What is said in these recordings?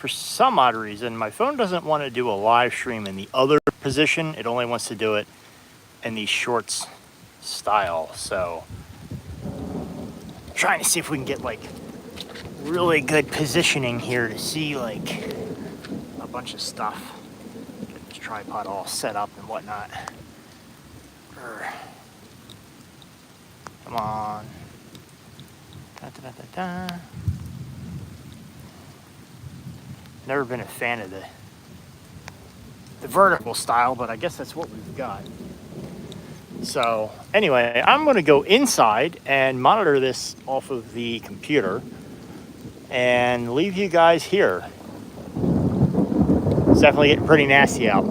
for some odd reason, my phone doesn't want to do a live stream in the other position. It only wants to do it in the shorts style. So trying to see if we can get like really good positioning here to see like a bunch of stuff. Get this tripod all set up and whatnot. Come on. Da, da, da, da, da. Never been a fan of the vertical style, but I guess that's what we've got. So anyway, I'm going to go inside and monitor this off of the computer and leave you guys here. It's definitely getting pretty nasty out.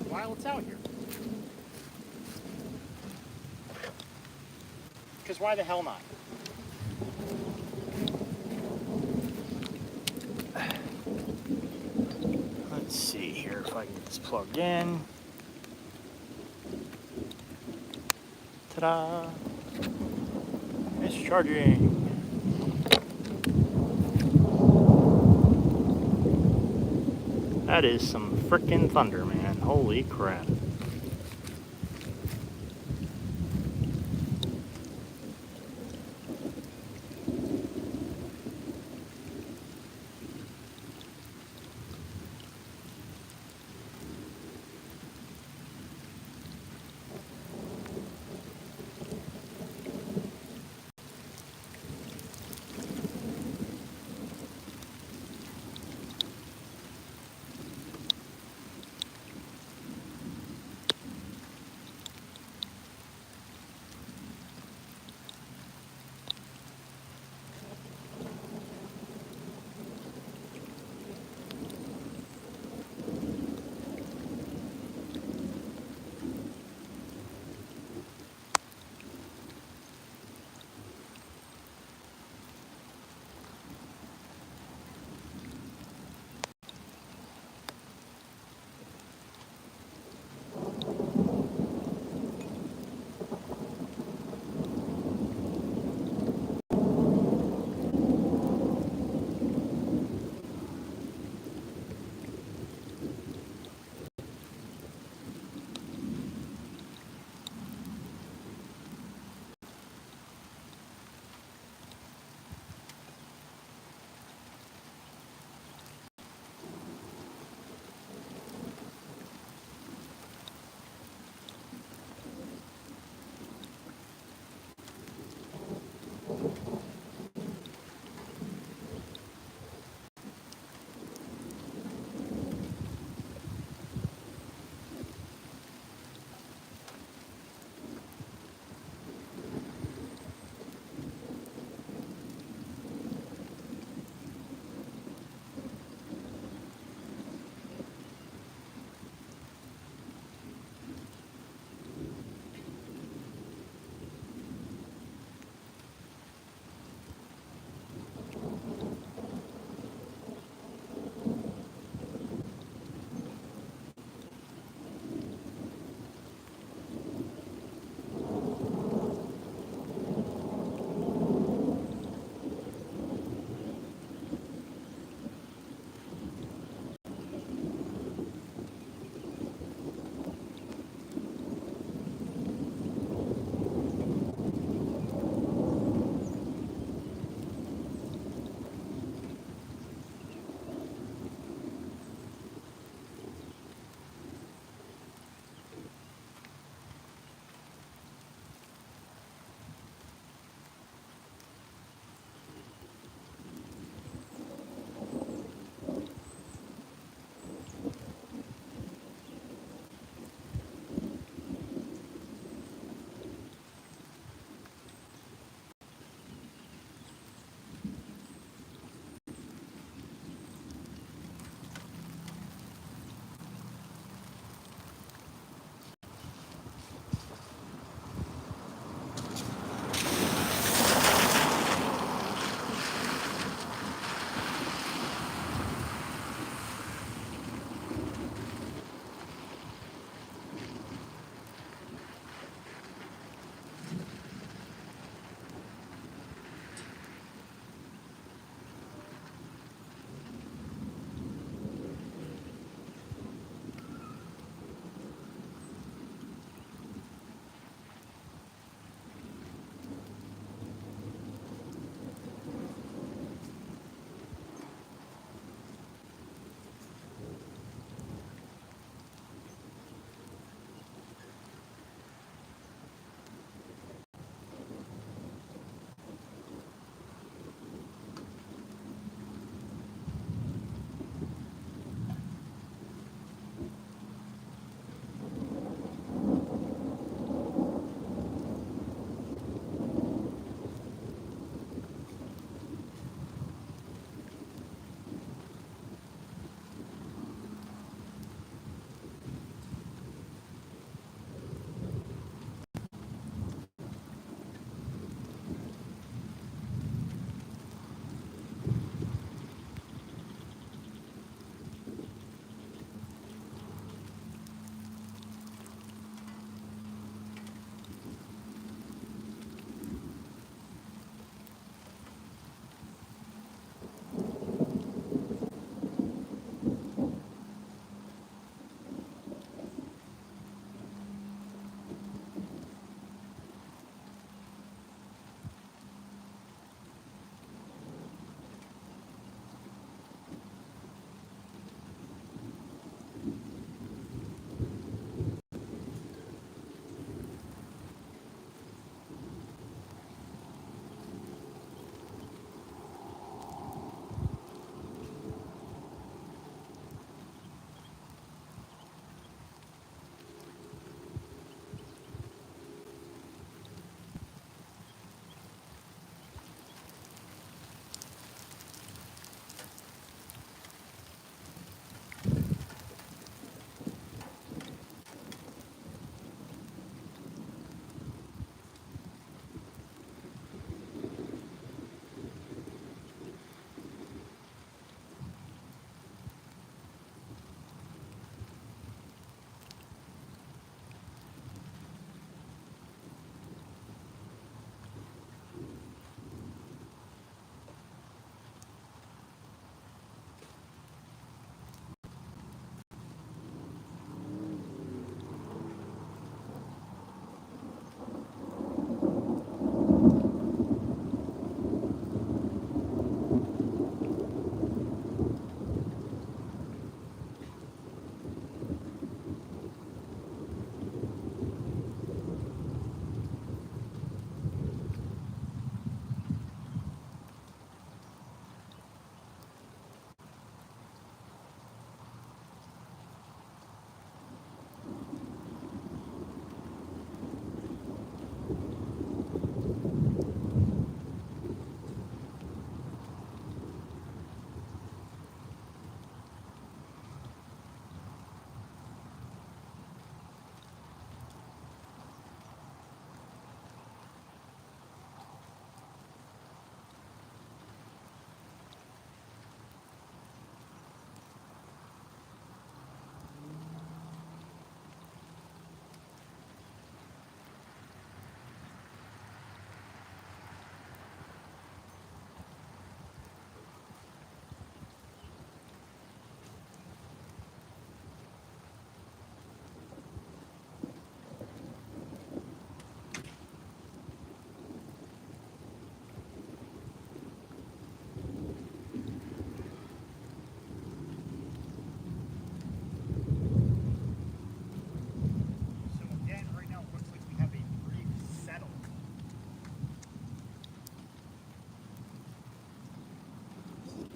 While it's out here. Because why the hell not? Let's see here if I can get this plugged in. Ta-da! It's charging. That is some frickin' thunder, man. Holy crap.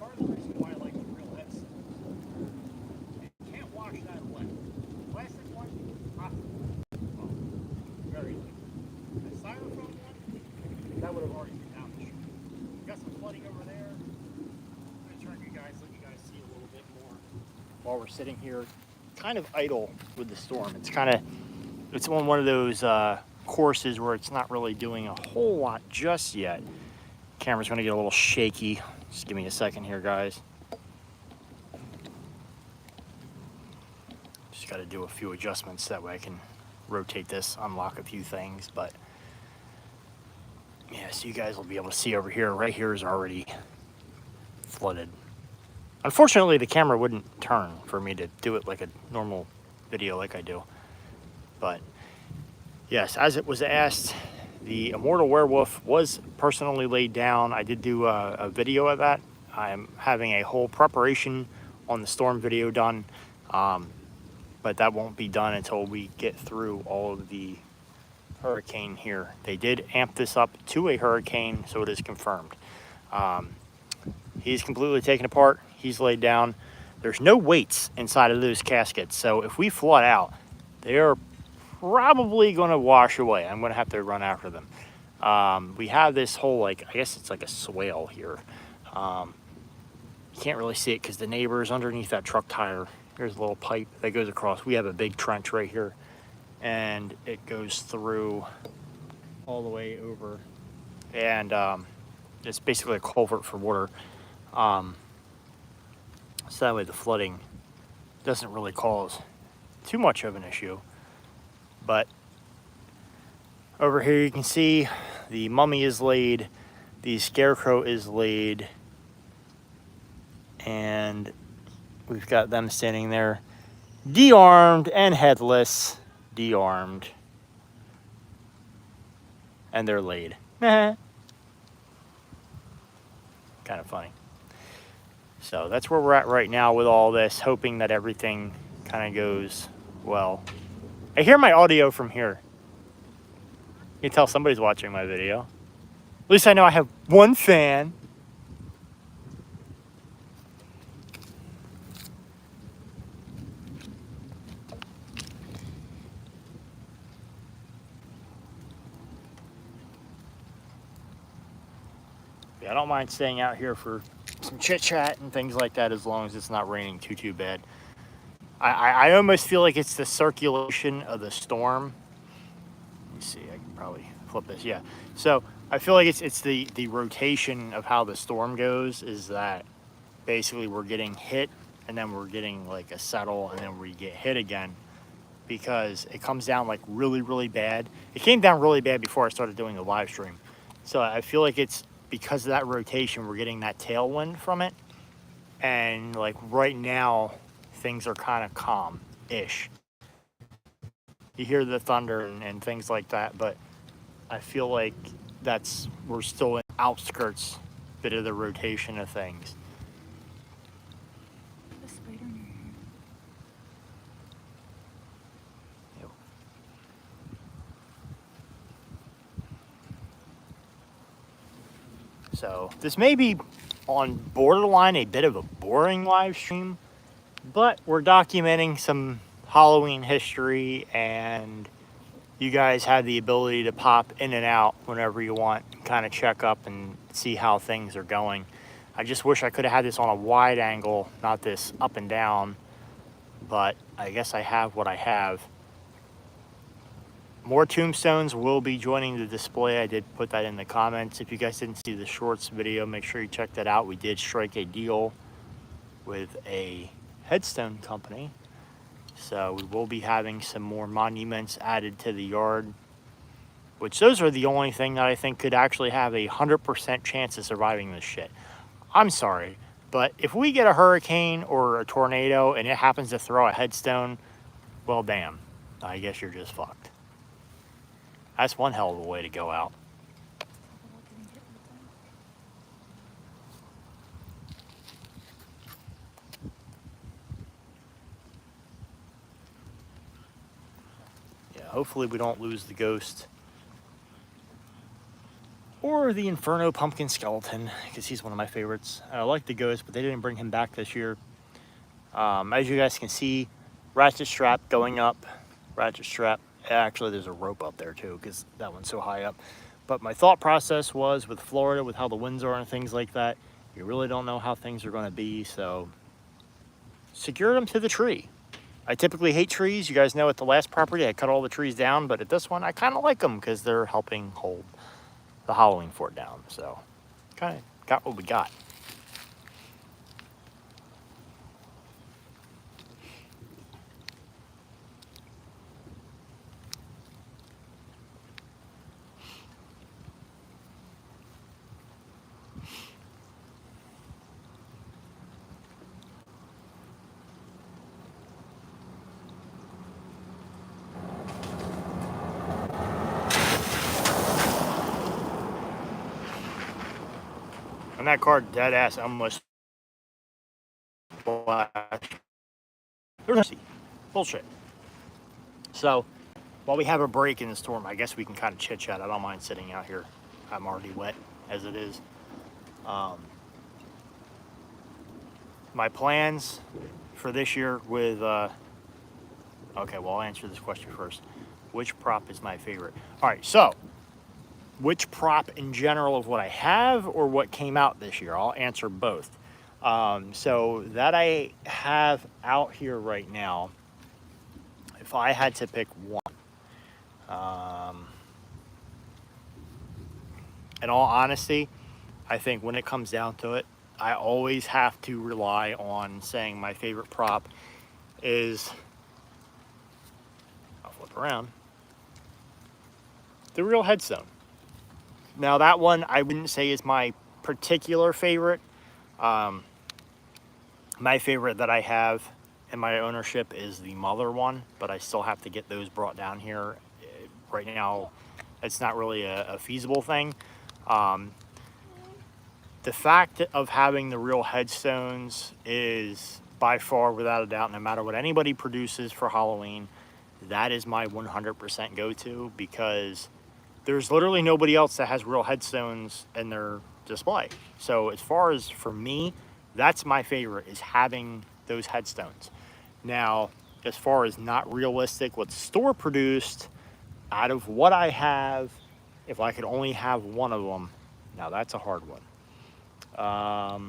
part of the reason why I like the real headset. You can't wash that away. Plastic one, well, very light. The styrofoam one, that would have already been damaged. Got some flooding over there. I'm gonna turn you guys, let you guys see a little bit more while we're sitting here, kind of idle with the storm. It's on one of those courses where it's not really doing a whole lot just yet. Camera's gonna get a little shaky. Just give me a second here, guys. Just gotta do a few adjustments, that way I can rotate this, unlock a few things, but yeah, so you guys will be able to see over here. Right here is already flooded. Unfortunately, the camera wouldn't turn for me to do it like a normal video like I do. But yes, as it was asked, the Immortal Werewolf was personally laid down. I did do a video of that. I'm having a whole preparation on the storm video done, but that won't be done until we get through all of the hurricane here. They did amp this up to a hurricane, so it is confirmed. He's completely taken apart. He's laid down. There's no weights inside of those caskets, so if we flood out, they're probably going to wash away. I'm going to have to run after them. We have this whole, like, I guess it's like a swale here. You can't really see it because the neighbor is underneath that truck tire. There's a little pipe that goes across. We have a big trench right here, and it goes through all the way over, and it's basically a culvert for water. So that way the flooding doesn't really cause too much of an issue. But over here you can see the mummy is laid, the scarecrow is laid, and we've got them standing there de-armed and headless. De-armed, and they're laid. Kind of funny. So that's where we're at right now with all this, hoping that everything kind of goes well. I hear my audio from here. You can tell somebody's watching my video. At least I know I have one fan. Yeah, I don't mind staying out here for some chit chat and things like that, as long as it's not raining too bad. I almost feel like it's the circulation of the storm. Let me see, I can probably flip this. Yeah, so I feel like it's the rotation of how the storm goes, is that basically we're getting hit and then we're getting like a settle and then we get hit again, because it comes down like really bad. It came down really bad before I started doing the live stream. So I feel like it's because of that rotation, we're getting that tailwind from it. And like right now, things are kind of calm-ish. You hear the thunder and things like that, but I feel like we're still in outskirts, bit of the rotation of things. The spider in your hair. Yep. So this may be on borderline a bit of a boring live stream, but we're documenting some Halloween history, and you guys have the ability to pop in and out whenever you want, kind of check up and see how things are going. I just wish I could have had this on a wide angle, not this up and down, but I guess I have what I have. More tombstones will be joining the display. I did put that in the comments. If you guys didn't see the shorts video, make sure you check that out. We did strike a deal with a headstone company, so we will be having some more monuments added to the yard, which those are the only thing that I think could actually have a 100% chance of surviving this shit. I'm sorry, but if we get a hurricane or a tornado and it happens to throw a headstone, well, damn, I guess you're just fucked. That's one hell of a way to go out. Yeah, hopefully we don't lose the ghost. or the Inferno Pumpkin Skeleton, because he's one of my favorites. I like the Ghost, but they didn't bring him back this year. As you guys can see, ratchet strap going up, ratchet strap. Actually, there's a rope up there too, because that one's so high up. But my thought process was, with Florida, with how the winds are and things like that, you really don't know how things are going to be, so secure them to the tree. I typically hate trees. You guys know at the last property I cut all the trees down, but at this one I kind of like them because they're helping hold the Halloween fort down. So kind of got what we got. And that car dead ass almost splashed. Bullshit. So while we have a break in the storm, I guess we can kind of chit chat. I don't mind sitting out here. I'm already wet as it is. My plans for this year with okay, well, I'll answer this question first. Which prop is my favorite? All right, so which prop in general of what I have or what came out this year? I'll answer both. So that I have out here right now, if I had to pick one, in all honesty, I think when it comes down to it, I always have to rely on saying my favorite prop is, I'll flip around, the real headstone. Now that one I wouldn't say is my particular favorite. My favorite that I have in my ownership is the mother one, but I still have to get those brought down here. Right now, it's not really a feasible thing. The fact of having the real headstones is by far, without a doubt, no matter what anybody produces for Halloween, that is my 100% go-to, because there's literally nobody else that has real headstones in their display. So as far as for me, that's my favorite, is having those headstones. Now, as far as not realistic, what's store produced, out of what I have, if I could only have one of them, now that's a hard one. I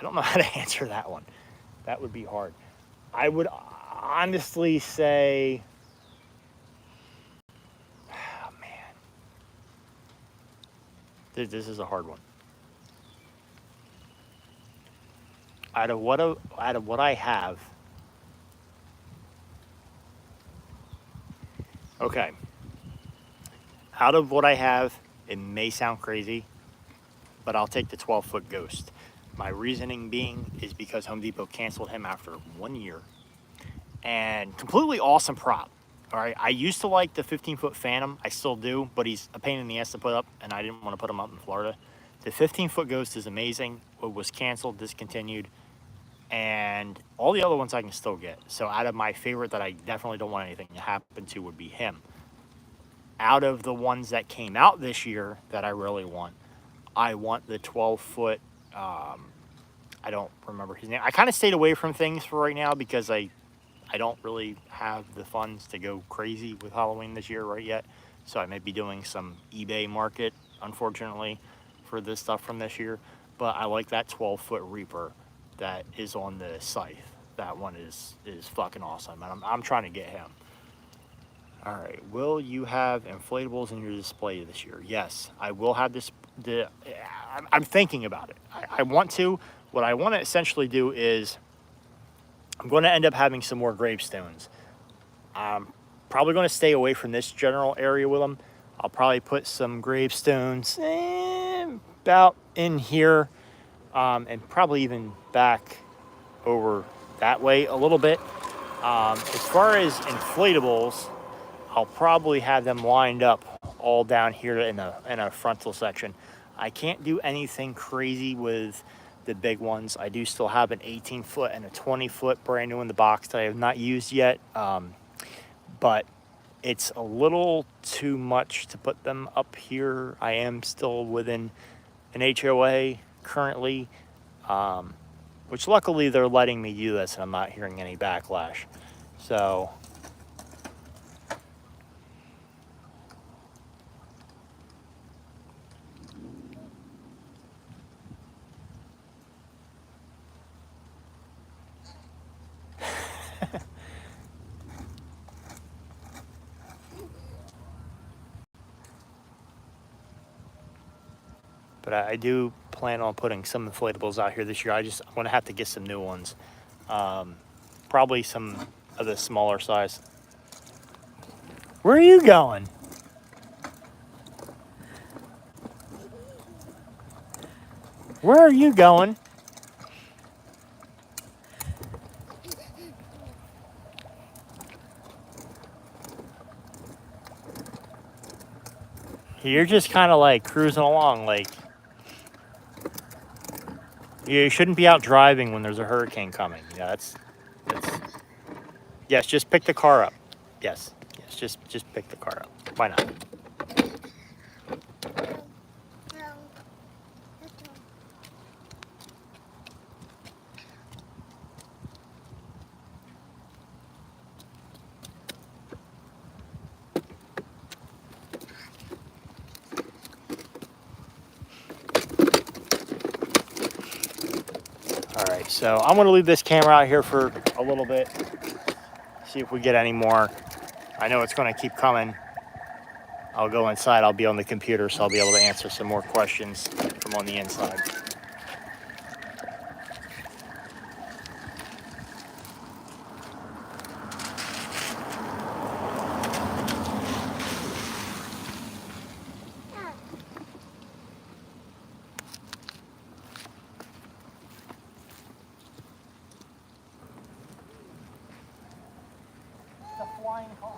don't know how to answer that one. That would be hard. I would honestly say, oh man, this is a hard one. Out of what I have, okay. Out of what I have, it may sound crazy, but I'll take the 12-foot Ghost. My reasoning being is because Home Depot canceled him after 1 year. And completely awesome prop. All right, I used to like the 15-foot Phantom. I still do, but he's a pain in the ass to put up, and I didn't want to put him up in Florida. The 15-foot Ghost is amazing. It was canceled, discontinued, and all the other ones I can still get. So out of my favorite that I definitely don't want anything to happen to would be him. Out of the ones that came out this year that I really want, I want the 12-foot, I don't remember his name. I kind of stayed away from things for right now because I don't really have the funds to go crazy with Halloween this year right yet. So I may be doing some eBay market, unfortunately, for this stuff from this year. But I like that 12-foot Reaper that is on the Scythe. That one is fucking awesome, and I'm trying to get him. All right, will you have inflatables in your display this year? Yes, I will have this. I'm thinking about it. I want to. What I want to essentially do is I'm going to end up having some more gravestones. I'm probably going to stay away from this general area with them. I'll probably put some gravestones about in here, and probably even back over that way a little bit. As far as inflatables, I'll probably have them lined up all down here in a frontal section. I can't do anything crazy with the big ones. I do still have an 18-foot and a 20-foot brand new in the box that I have not used yet. But it's a little too much to put them up here. I am still within an HOA currently, which luckily they're letting me do this and I'm not hearing any backlash. So but I do plan on putting some inflatables out here this year. I'm going to have to get some new ones. Probably some of the smaller size. Where are you going? Where are you going? You're just kind of like cruising along. Like, you shouldn't be out driving when there's a hurricane coming. Yeah, that's yes, just pick the car up. Yes, just pick the car up. Why not? All right, so I'm going to leave this camera out here for a little bit. See if we get any more. I know it's going to keep coming. I'll go inside. I'll be on the computer, so I'll be able to answer some more questions from on the inside. It's a flying car.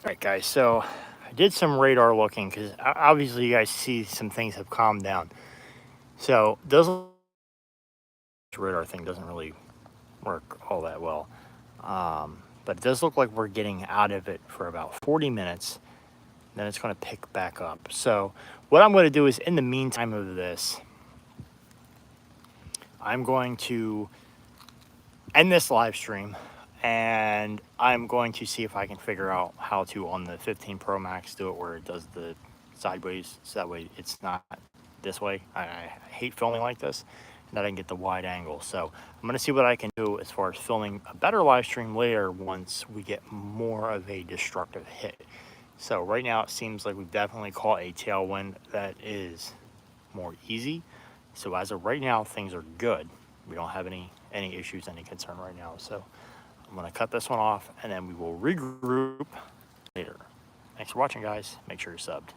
right, guys, so I did some radar looking because obviously you guys see some things have calmed down. So this radar thing doesn't really work all that well. But it does look like we're getting out of it for about 40 minutes. Then it's going to pick back up. So what I'm going to do is, in the meantime of this, I'm going to end this live stream, and I'm going to see if I can figure out how to, on the 15 Pro Max, do it where it does the sideways, so that way it's not this way. I hate filming like this, and that I can get the wide angle. So I'm going to see what I can do as far as filming a better live stream later once we get more of a destructive hit. So right now it seems like we've definitely caught a tailwind that is more easy. So as of right now, things are good. We don't have any issues, any concern right now. So I'm going to cut this one off, and then we will regroup later. Thanks for watching, guys. Make sure you're subbed.